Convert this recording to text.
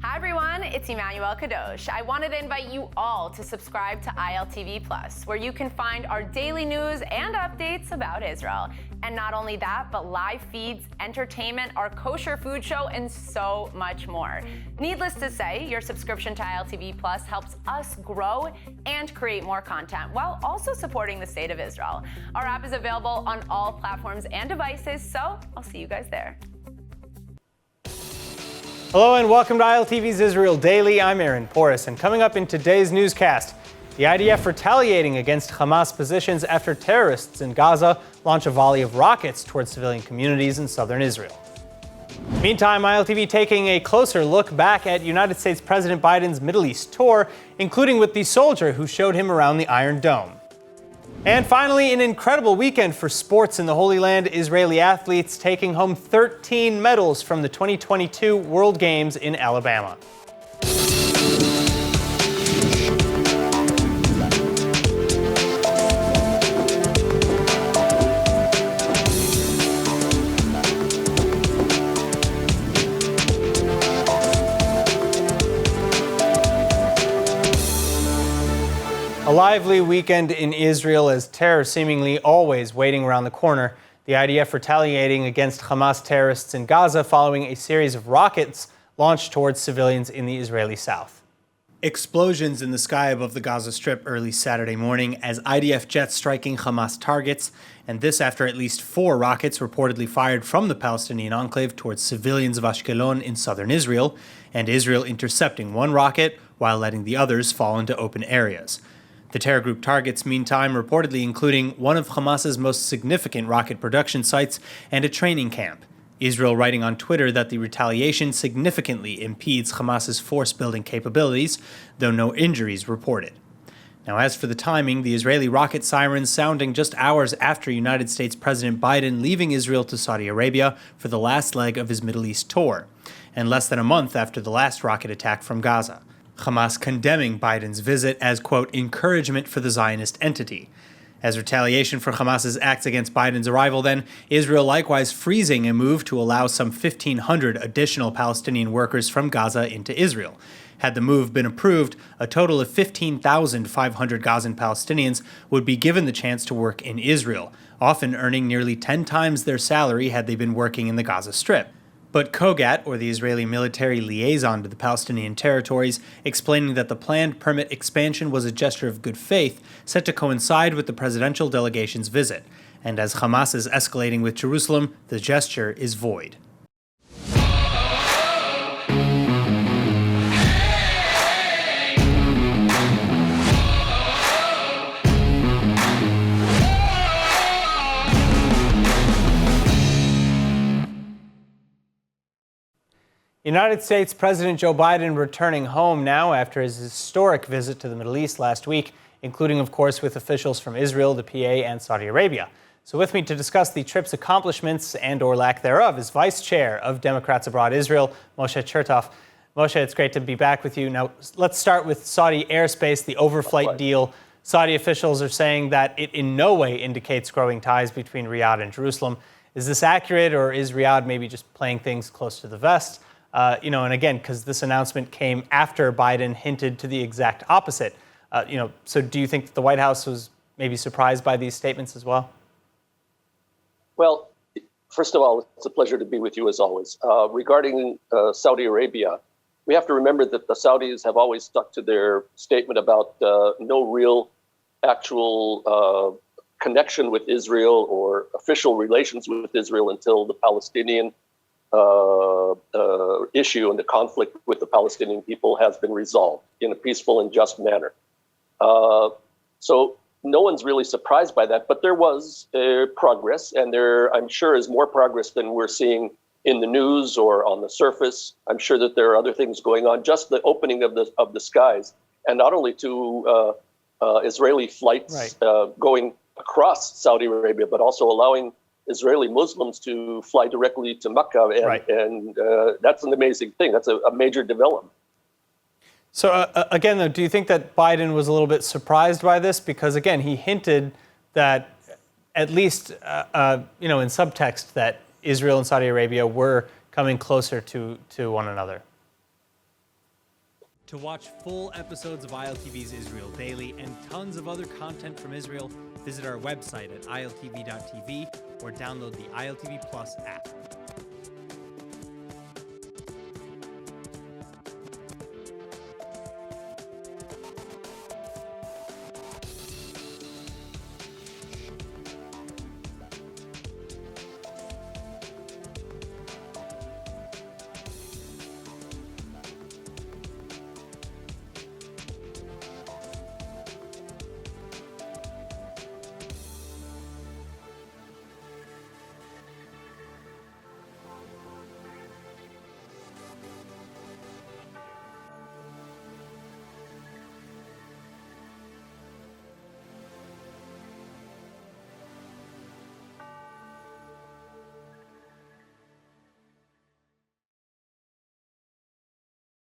Hi everyone, it's Emmanuel Kadosh. I wanted to invite you all to subscribe to ILTV Plus, where you can find our daily news and updates about Israel. And not only that, but live feeds, entertainment, our kosher food show, and so much more. Needless to say, your subscription to ILTV Plus helps us grow and create more content while also supporting the state of Israel. Our app is available on all platforms and devices, so I'll see you guys there. Hello and welcome to ILTV's Israel Daily. I'm Aaron Porras, and coming up in today's newscast, the IDF retaliating against Hamas positions after terrorists in Gaza launch a volley of rockets towards civilian communities in southern Israel. Meantime, ILTV taking a closer look back at United States President Biden's Middle East tour, including with the soldier who showed him around the Iron Dome. And finally, an incredible weekend for sports in the Holy Land. Israeli athletes taking home 13 medals from the 2022 World Games in Alabama. A lively weekend in Israel as terror seemingly always waiting around the corner. The IDF retaliating against Hamas terrorists in Gaza following a series of rockets launched towards civilians in the Israeli south. Explosions in the sky above the Gaza Strip early Saturday morning as IDF jets striking Hamas targets, and this after at least 4 rockets reportedly fired from the Palestinian enclave towards civilians of Ashkelon in southern Israel, and Israel intercepting 1 rocket while letting the others fall into open areas. The terror group targets, meantime, reportedly including one of Hamas's most significant rocket production sites and a training camp. Israel writing on Twitter that the retaliation significantly impedes Hamas's force-building capabilities, though no injuries reported. Now, as for the timing, the Israeli rocket sirens sounding just hours after United States President Biden leaving Israel to Saudi Arabia for the last leg of his Middle East tour, and less than a month after the last rocket attack from Gaza. Hamas condemning Biden's visit as, quote, encouragement for the Zionist entity. As retaliation for Hamas's acts against Biden's arrival, then, Israel likewise freezing a move to allow some 1,500 additional Palestinian workers from Gaza into Israel. Had the move been approved, a total of 15,500 Gazan Palestinians would be given the chance to work in Israel, often earning nearly 10 times their salary had they been working in the Gaza Strip. But Kogat, or the Israeli military liaison to the Palestinian territories, explaining that the planned permit expansion was a gesture of good faith set to coincide with the presidential delegation's visit. And as Hamas is escalating with Jerusalem, the gesture is void. United States President Joe Biden returning home now after his historic visit to the Middle East last week, including, of course, with officials from Israel, the PA, and Saudi Arabia. So with me to discuss the trip's accomplishments and or lack thereof is Vice Chair of Democrats Abroad Israel, Moshe Chertoff. Moshe, it's great to be back with you. Now, let's start with Saudi airspace, the overflight deal. Saudi officials are saying that it in no way indicates growing ties between Riyadh and Jerusalem. Is this accurate, or is Riyadh maybe just playing things close to the vest? And again, because this announcement came after Biden hinted to the exact opposite. So do you think that the White House was maybe surprised by these statements as well? Well, first of all, it's a pleasure to be with you as always. Regarding Saudi Arabia, we have to remember that the Saudis have always stuck to their statement about no real actual connection with Israel or official relations with Israel until the Palestinian issue and the conflict with the Palestinian people has been resolved in a peaceful and just manner. So no one's really surprised by that, but there was progress, and there, I'm sure, is more progress than we're seeing in the news or on the surface. I'm sure that there are other things going on. Just the opening of the skies, and not only to Israeli flights going across Saudi Arabia, but also allowing Israeli Muslims to fly directly to Mecca, and that's an amazing thing. That's a major development. So again, though, do you think that Biden was a little bit surprised by this? Because again, he hinted that at least, in subtext, that Israel and Saudi Arabia were coming closer to one another. To watch full episodes of ILTV's Israel Daily and tons of other content from Israel, visit our website at iltv.tv or download the ILTV Plus app.